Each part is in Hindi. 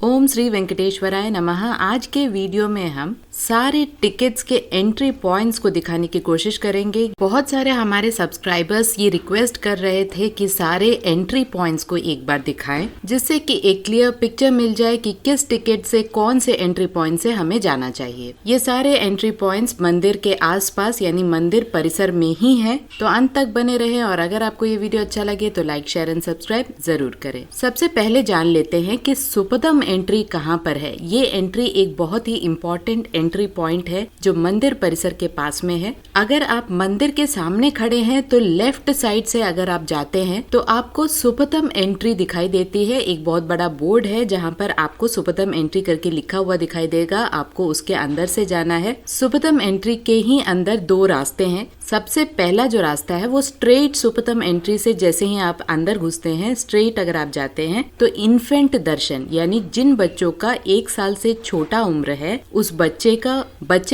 ओम श्री वेंकटेश्वराय नमः। आज के वीडियो में हम सारे टिकट्स के एंट्री पॉइंट्स को दिखाने की कोशिश करेंगे। बहुत सारे हमारे सब्सक्राइबर्स ये रिक्वेस्ट कर रहे थे कि सारे एंट्री पॉइंट्स को एक बार दिखाएं, जिससे कि एक क्लियर पिक्चर मिल जाए कि किस टिकट से कौन से एंट्री पॉइंट से हमें जाना चाहिए। ये सारे एंट्री पॉइंट्स मंदिर के आसपास यानी मंदिर परिसर में ही है, तो अंत तक बने रहे। और अगर आपको ये वीडियो अच्छा लगे तो लाइक, शेयर एंड सब्सक्राइब जरूर करें। सबसे पहले जान लेते हैं कि सुपदम एंट्री कहाँ पर है। ये एंट्री एक बहुत ही इम्पोर्टेंट एंट्री पॉइंट है जो मंदिर परिसर के पास में है। अगर आप मंदिर के सामने खड़े हैं तो लेफ्ट साइड से अगर आप जाते हैं तो आपको सुपदम एंट्री दिखाई देती है। एक बहुत बड़ा बोर्ड है जहाँ पर आपको सुपदम एंट्री करके लिखा हुआ दिखाई देगा। आपको उसके अंदर से जाना है। सुपदम एंट्री के ही अंदर दो रास्ते हैं। सबसे पहला जो रास्ता है वो स्ट्रेट सुपदम एंट्री से जैसे ही आप अंदर घुसते हैं, स्ट्रेट अगर आप जाते हैं तो इन्फेंट दर्शन यानी जिन बच्चों का 1 साल से छोटा उम्र है उस बच्चे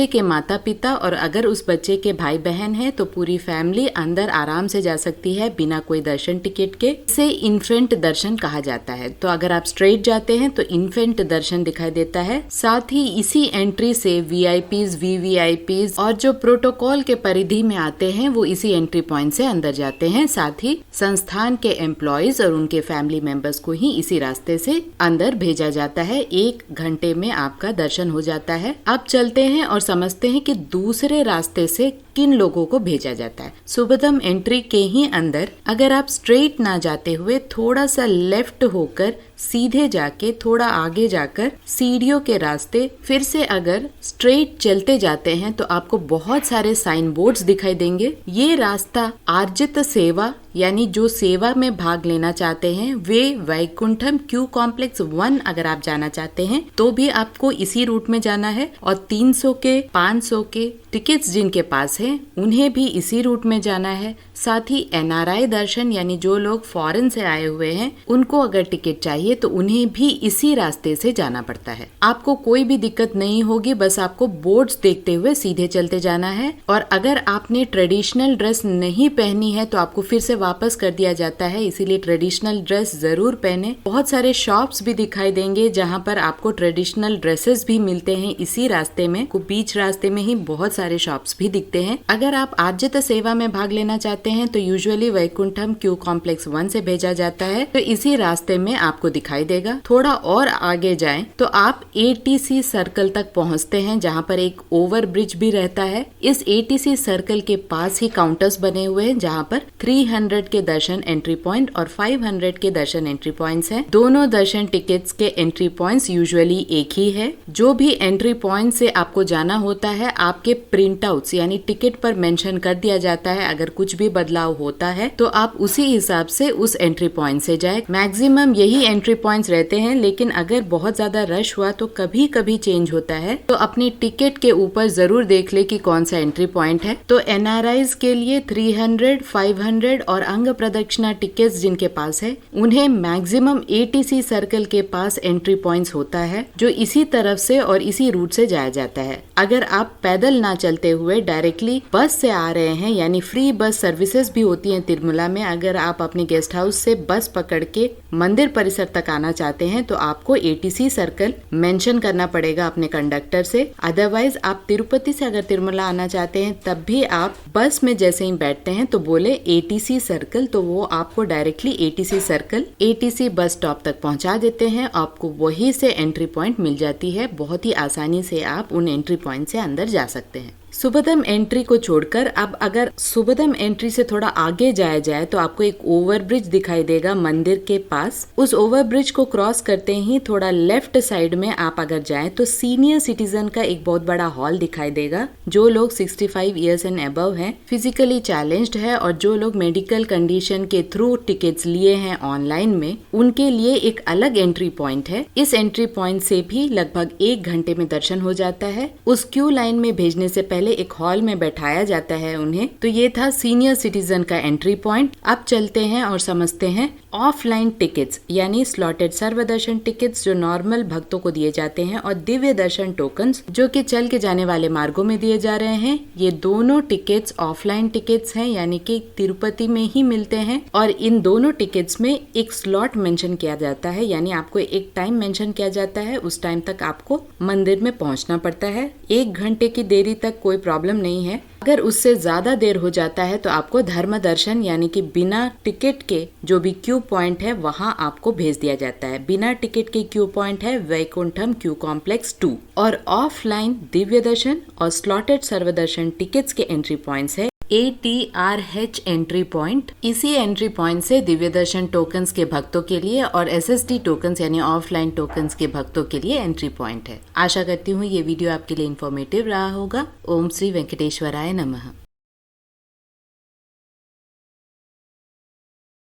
के माता पिता और अगर उस बच्चे के भाई बहन है तो पूरी फैमिली अंदर आराम से जा सकती है बिना कोई दर्शन टिकट के। इसे इन्फेंट दर्शन कहा जाता है। तो अगर आप स्ट्रेट जाते हैं तो इन्फेंट दर्शन दिखाई देता है। साथ ही इसी एंट्री से वीआईपीज, वीवीआईपीज और जो प्रोटोकॉल के परिधि में आते हैं वो इसी एंट्री पॉइंट से अंदर जाते हैं। साथ ही संस्थान के एम्प्लॉयज और उनके फैमिली मेंबर्स को ही इसी रास्ते से अंदर भेजा जाता है। 1 घंटे में आपका दर्शन हो जाता है। अब चलते हैं और समझते हैं कि दूसरे रास्ते से किन लोगों को भेजा जाता है। सुपदम एंट्री के ही अंदर अगर आप स्ट्रेट ना जाते हुए थोड़ा सा लेफ्ट होकर सीधे जाके थोड़ा आगे जाकर सीढ़ियों के रास्ते फिर से अगर स्ट्रेट चलते जाते हैं तो आपको बहुत सारे साइन बोर्ड्स दिखाई देंगे। ये रास्ता आर्जित सेवा यानी जो सेवा में भाग लेना चाहते हैं वे वैकुंठम क्यू कॉम्प्लेक्स 1 अगर आप जाना चाहते हैं तो भी आपको इसी रूट में जाना है। और 300 के 500 के टिकट्स जिनके पास है उन्हें भी इसी रूट में जाना है। साथ ही एनआरआई दर्शन यानी जो लोग फॉरेन से आए हुए हैं उनको अगर टिकट चाहिए तो उन्हें भी इसी रास्ते से जाना पड़ता है। आपको कोई भी दिक्कत नहीं होगी, बस आपको बोर्ड्स देखते हुए सीधे चलते जाना है। और अगर आपने ट्रेडिशनल ड्रेस नहीं पहनी है तो आपको फिर से वापस कर दिया जाता है, इसीलिए ट्रेडिशनल ड्रेस जरूर पहने। बहुत सारे शॉप्स भी दिखाई देंगे जहाँ पर आपको ट्रेडिशनल ड्रेसेस भी मिलते हैं इसी रास्ते में। बीच रास्ते में ही बहुत सारे शॉप्स भी दिखते हैं। अगर आप आर्जित सेवा में भाग लेना चाहते हैं तो यूजुअली वैकुंठम क्यू कॉम्प्लेक्स 1 से भेजा जाता है, तो इसी रास्ते में आपको दिखाई देगा। थोड़ा और आगे जाएं तो आप एटीसी सर्कल तक पहुंचते हैं जहां पर एक ओवर ब्रिज भी रहता है। इस एटीसी सर्कल के पास ही काउंटर्स बने हुए हैं जहां पर 300 के दर्शन एंट्री पॉइंट और 500 के दर्शन एंट्री पॉइंट्स हैं। दोनों दर्शन टिकट्स के एंट्री पॉइंट्स यूजुअली एक ही है। जो भी एंट्री पॉइंट से आपको जाना होता है आपके प्रिंट आउट्स यानी टिकट पर मेंशन कर दिया जाता है। अगर कुछ भी बदलाव होता है तो आप उसी हिसाब से उस एंट्री पॉइंट से जाए। मैक्सिमम यही एंट्री पॉइंट्स रहते हैं, लेकिन अगर बहुत ज्यादा रश हुआ तो कभी कभी चेंज होता है। तो अपनी टिकट के ऊपर जरूर देख ले कि कौन सा एंट्री पॉइंट है। तो एनआरआईज के लिए 300, 500 और अंग प्रदक्षिणा टिकट्स जिनके पास है उन्हें मैक्सिमम एटीसी सर्कल के पास एंट्री पॉइंट्स होता है जो इसी तरफ से और इसी रूट से जाया जाता है। अगर आप पैदल ना चलते हुए डायरेक्टली बस से आ रहे हैं यानी फ्री बस सर्विसेज भी होती हैं तिरुमला में, अगर आप अपने गेस्ट हाउस से बस पकड़ के मंदिर परिसर तक आना चाहते हैं तो आपको एटीसी सर्कल मेंशन करना पड़ेगा अपने कंडक्टर से। अदरवाइज आप तिरुपति से अगर तिरुमला आना चाहते हैं तब भी आप बस में जैसे ही बैठते हैं तो बोले एटीसी सर्कल, तो वो आपको directly ATC circle ATC bus stop तक पहुंचा देते हैं। आपको वही से एंट्री पॉइंट मिल जाती है। बहुत ही आसानी से आप उन एंट्री पॉइंट से अंदर जा सकते हैं। सुपदम एंट्री को छोड़कर अब अगर सुपदम एंट्री से थोड़ा आगे जाया जाए तो आपको एक ओवरब्रिज दिखाई देगा मंदिर के पास। उस ओवरब्रिज को क्रॉस करते ही थोड़ा लेफ्ट साइड में आप अगर जाएं तो सीनियर सिटीजन का एक बहुत बड़ा हॉल दिखाई देगा। जो लोग 65 इयर्स एंड अबव हैं, फिजिकली चैलेंज्ड है और जो लोग मेडिकल कंडीशन के थ्रू टिकट्स लिए हैं ऑनलाइन में, उनके लिए एक अलग एंट्री पॉइंट है। इस एंट्री पॉइंट से भी लगभग 1 घंटे में दर्शन हो जाता है। उस क्यू लाइन में भेजने से पहले एक हॉल में बैठाया जाता है उन्हें। तो ये था सीनियर सिटीजन का एंट्री पॉइंट। अब चलते हैं और समझते हैं ऑफलाइन टिकट्स यानी स्लॉटेड सर्वदर्शन टिकट्स जो नॉर्मल भक्तों को दिए जाते हैं और दिव्य दर्शन टोकन्स जो कि चल के जाने वाले मार्गों में दिए जा रहे हैं, ये दोनों टिकट्स ऑफलाइन टिकट्स हैं, यानी कि तिरुपति में ही मिलते हैं। और इन दोनों टिकट्स में एक स्लॉट मेंशन किया जाता है, यानी आपको एक टाइम मेंशन किया जाता है, उस टाइम तक आपको मंदिर में पहुंचना पड़ता है। 1 घंटे की देरी तक कोई प्रॉब्लम नहीं है। अगर उससे ज्यादा देर हो जाता है तो आपको धर्म दर्शन यानी कि बिना टिकट के जो भी क्यू पॉइंट है वहां आपको भेज दिया जाता है। बिना टिकट के क्यू पॉइंट है वैकुंठम क्यू कॉम्प्लेक्स 2 और ऑफलाइन दिव्य दर्शन और स्लॉटेड सर्वदर्शन टिकट्स के एंट्री पॉइंट्स है ATRH एंट्री पॉइंट। इसी एंट्री पॉइंट से दिव्य दर्शन टोकन्स के भक्तों के लिए और SSD टोकन्स यानी ऑफलाइन टोकन्स के भक्तों के लिए एंट्री पॉइंट है। आशा करती हूँ ये वीडियो आपके लिए इन्फॉर्मेटिव रहा होगा। ओम श्री वेंकटेश्वराय नमः।